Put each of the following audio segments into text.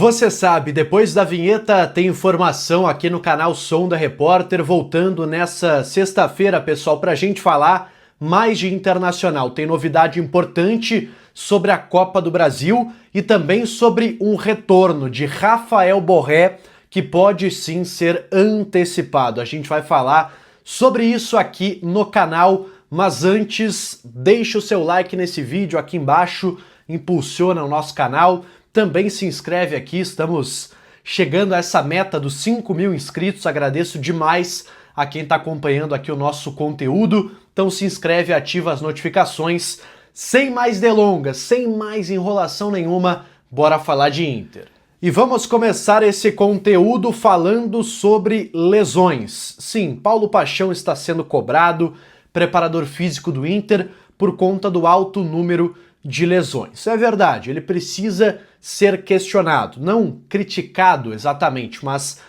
Você sabe, depois da vinheta tem informação aqui no canal Som da Repórter, voltando nessa sexta-feira, pessoal, para a gente falar mais de internacional. Tem novidade importante sobre a Copa do Brasil e também sobre um retorno de Rafael Borré, que pode sim ser antecipado. A gente vai falar sobre isso aqui no canal, mas antes, deixa o seu like nesse vídeo aqui embaixo, impulsiona o nosso canal. Também se inscreve aqui, estamos chegando a essa meta dos 5.000 inscritos, agradeço demais a quem está acompanhando aqui o nosso conteúdo, então se inscreve, ativa as notificações. Sem mais delongas, sem mais enrolação nenhuma, bora falar de Inter. E vamos começar esse conteúdo falando sobre lesões. Sim, Paulo Paixão está sendo cobrado, preparador físico do Inter, por conta do alto número de lesões. É verdade, ele precisa ser questionado, não criticado exatamente, mas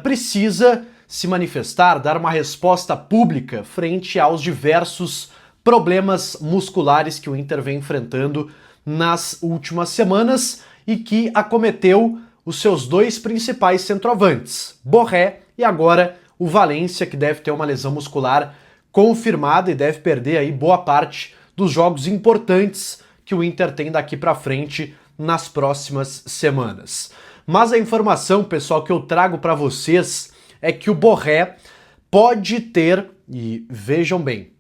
precisa se manifestar, dar uma resposta pública frente aos diversos problemas musculares que o Inter vem enfrentando nas últimas semanas e que acometeu os seus dois principais centroavantes, Borré e agora o Valência, que deve ter uma lesão muscular confirmada e deve perder aí boa parte dos jogos importantes que o Inter tem daqui para frente nas próximas semanas. Mas a informação, pessoal, que eu trago para vocês é que o Borré pode ter, e vejam bem,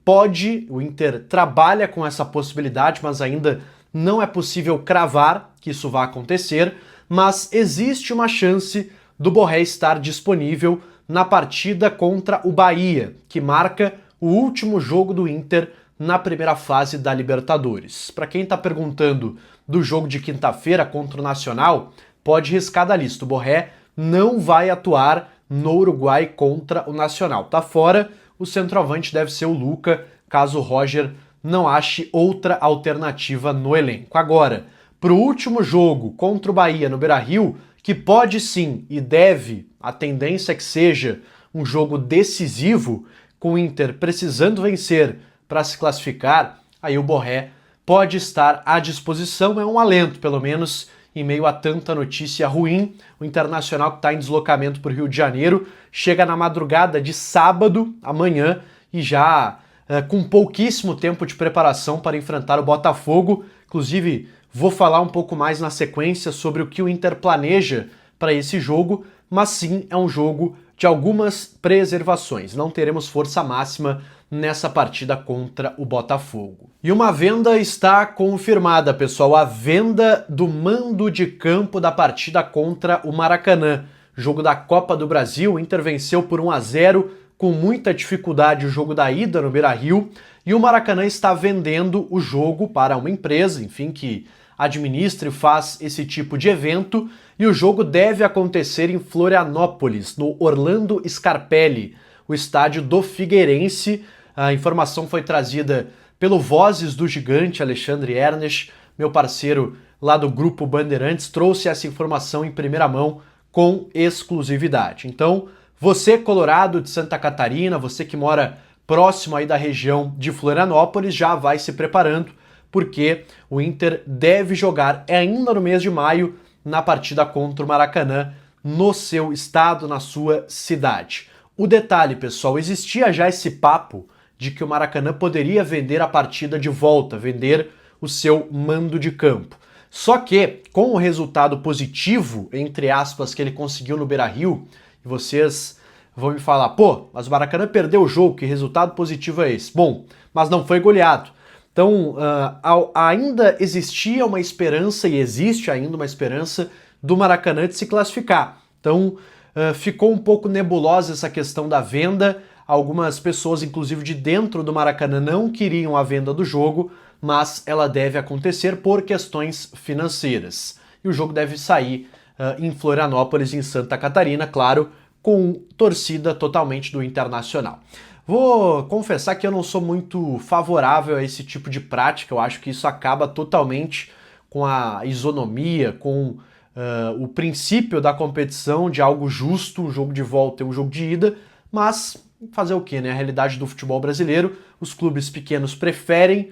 o Inter trabalha com essa possibilidade, mas ainda não é possível cravar que isso vai acontecer, mas existe uma chance do Borré estar disponível na partida contra o Bahia, que marca o último jogo do Inter na primeira fase da Libertadores. Para quem está perguntando do jogo de quinta-feira contra o Nacional, pode riscar da lista. O Borré não vai atuar no Uruguai contra o Nacional. Tá fora, o centroavante deve ser o Luca, caso o Roger não ache outra alternativa no elenco. Agora, para o último jogo contra o Bahia no Beira-Rio, que pode sim e deve, a tendência é que seja um jogo decisivo, com o Inter precisando vencer para se classificar, aí o Borré pode estar à disposição, é um alento, pelo menos, em meio a tanta notícia ruim. O Internacional, que está em deslocamento para o Rio de Janeiro, chega na madrugada de sábado, amanhã, e já com pouquíssimo tempo de preparação para enfrentar o Botafogo. Inclusive, vou falar um pouco mais na sequência sobre o que o Inter planeja para esse jogo, mas sim, é um jogo de algumas preservações. Não teremos força máxima nessa partida contra o Botafogo. E uma venda está confirmada, pessoal, a venda do mando de campo da partida contra o Maracanã. Jogo da Copa do Brasil, o Inter venceu por 1-0, com muita dificuldade o jogo da ida no Beira-Rio, e o Maracanã está vendendo o jogo para uma empresa, enfim, que administra e faz esse tipo de evento, e o jogo deve acontecer em Florianópolis, no Orlando Scarpelli, o estádio do Figueirense. A informação foi trazida pelo Vozes do Gigante, Alexandre Ernest, meu parceiro lá do Grupo Bandeirantes, trouxe essa informação em primeira mão com exclusividade. Então, você colorado de Santa Catarina, você que mora próximo aí da região de Florianópolis, já vai se preparando, porque o Inter deve jogar ainda no mês de maio na partida contra o Maracanã, no seu estado, na sua cidade. O detalhe, pessoal, existia já esse papo de que o Maracanã poderia vender a partida de volta, vender o seu mando de campo. Só que, com o resultado positivo, entre aspas, que ele conseguiu no Beira-Rio, e vocês vão me falar, pô, mas o Maracanã perdeu o jogo, que resultado positivo é esse? Bom, mas não foi goleado. Então, ainda existia uma esperança, e existe ainda uma esperança, do Maracanã de se classificar. Então, ficou um pouco nebulosa essa questão da venda. Algumas pessoas, inclusive de dentro do Maracanã, não queriam a venda do jogo, mas ela deve acontecer por questões financeiras. E o jogo deve sair em Florianópolis, em Santa Catarina, claro, com torcida totalmente do Internacional. Vou confessar que eu não sou muito favorável a esse tipo de prática, eu acho que isso acaba totalmente com a isonomia, com o princípio da competição, de algo justo, um jogo de volta e um jogo de ida, mas fazer o quê, né? A realidade do futebol brasileiro, os clubes pequenos preferem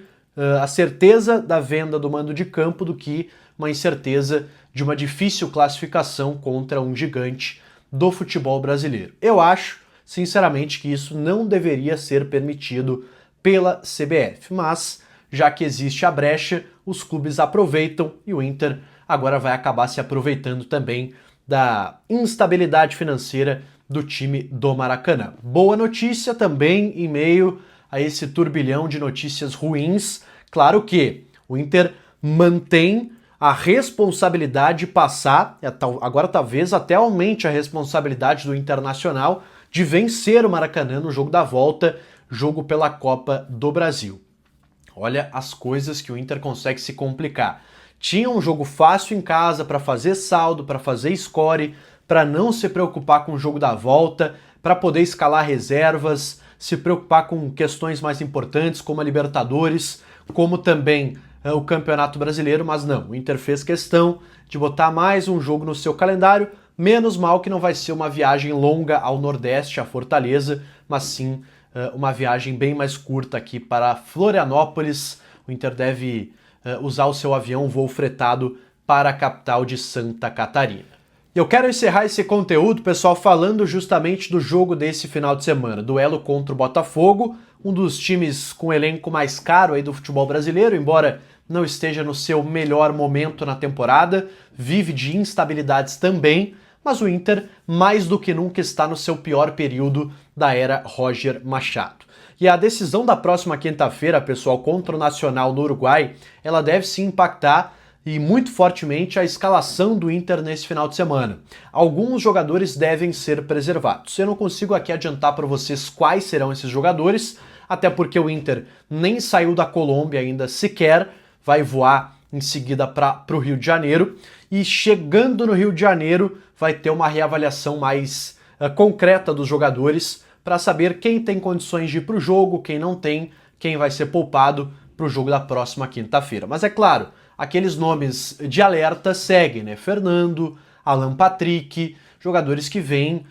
a certeza da venda do mando de campo do que uma incerteza de uma difícil classificação contra um gigante do futebol brasileiro. Eu acho, sinceramente, que isso não deveria ser permitido pela CBF, mas já que existe a brecha, os clubes aproveitam e o Inter agora vai acabar se aproveitando também da instabilidade financeira do time do Maracanã. Boa notícia também em meio a esse turbilhão de notícias ruins. Claro que o Inter mantém a responsabilidade de passar, agora talvez até aumente a responsabilidade do Internacional de vencer o Maracanã no jogo da volta, jogo pela Copa do Brasil. Olha as coisas que o Inter consegue se complicar. Tinha um jogo fácil em casa para fazer saldo, para fazer score, para não se preocupar com o jogo da volta, para poder escalar reservas, se preocupar com questões mais importantes como a Libertadores, como também o Campeonato Brasileiro, mas não, o Inter fez questão de botar mais um jogo no seu calendário, menos mal que não vai ser uma viagem longa ao Nordeste, a Fortaleza, mas sim uma viagem bem mais curta aqui para Florianópolis. O Inter deve usar o seu avião, voo fretado, para a capital de Santa Catarina. E eu quero encerrar esse conteúdo, pessoal, falando justamente do jogo desse final de semana, duelo contra o Botafogo, um dos times com o elenco mais caro aí do futebol brasileiro, embora não esteja no seu melhor momento na temporada, vive de instabilidades também, mas o Inter, mais do que nunca, está no seu pior período da era Roger Machado. E a decisão da próxima quinta-feira, pessoal, contra o Nacional no Uruguai, ela deve se impactar e muito fortemente a escalação do Inter nesse final de semana. Alguns jogadores devem ser preservados. Eu não consigo aqui adiantar para vocês quais serão esses jogadores, até porque o Inter nem saiu da Colômbia ainda sequer, vai voar em seguida para o Rio de Janeiro, e chegando no Rio de Janeiro vai ter uma reavaliação mais concreta dos jogadores para saber quem tem condições de ir para o jogo, quem não tem, quem vai ser poupado para o jogo da próxima quinta-feira. Mas é claro, aqueles nomes de alerta seguem, né? Fernando, Alan Patrick, jogadores que vêm,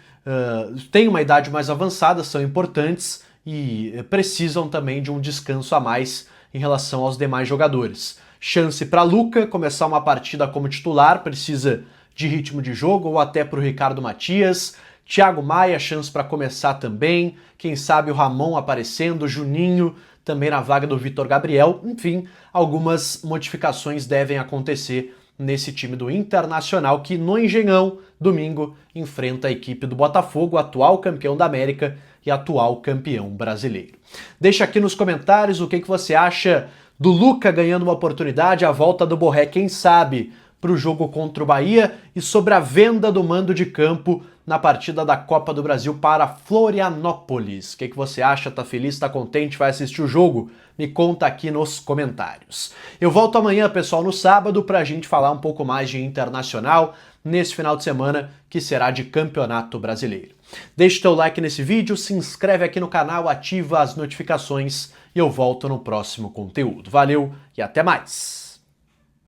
têm uma idade mais avançada, são importantes e precisam também de um descanso a mais em relação aos demais jogadores. Chance para Luca começar uma partida como titular, precisa de ritmo de jogo, ou até para o Ricardo Matias. Thiago Maia, chance para começar também. Quem sabe o Ramon aparecendo, Juninho também na vaga do Vitor Gabriel. Enfim, algumas modificações devem acontecer nesse time do Internacional, que no Engenhão, domingo, enfrenta a equipe do Botafogo, atual campeão da América e atual campeão brasileiro. Deixa aqui nos comentários o que você acha do Luca ganhando uma oportunidade, a volta do Borré, quem sabe, para o jogo contra o Bahia, e sobre a venda do mando de campo na partida da Copa do Brasil para Florianópolis. O que você acha? Tá feliz? Tá contente? Vai assistir o jogo? Me conta aqui nos comentários. Eu volto amanhã, pessoal, no sábado, para a gente falar um pouco mais de Internacional nesse final de semana, que será de Campeonato Brasileiro. Deixa teu like nesse vídeo, se inscreve aqui no canal, ativa as notificações e eu volto no próximo conteúdo. Valeu e até mais!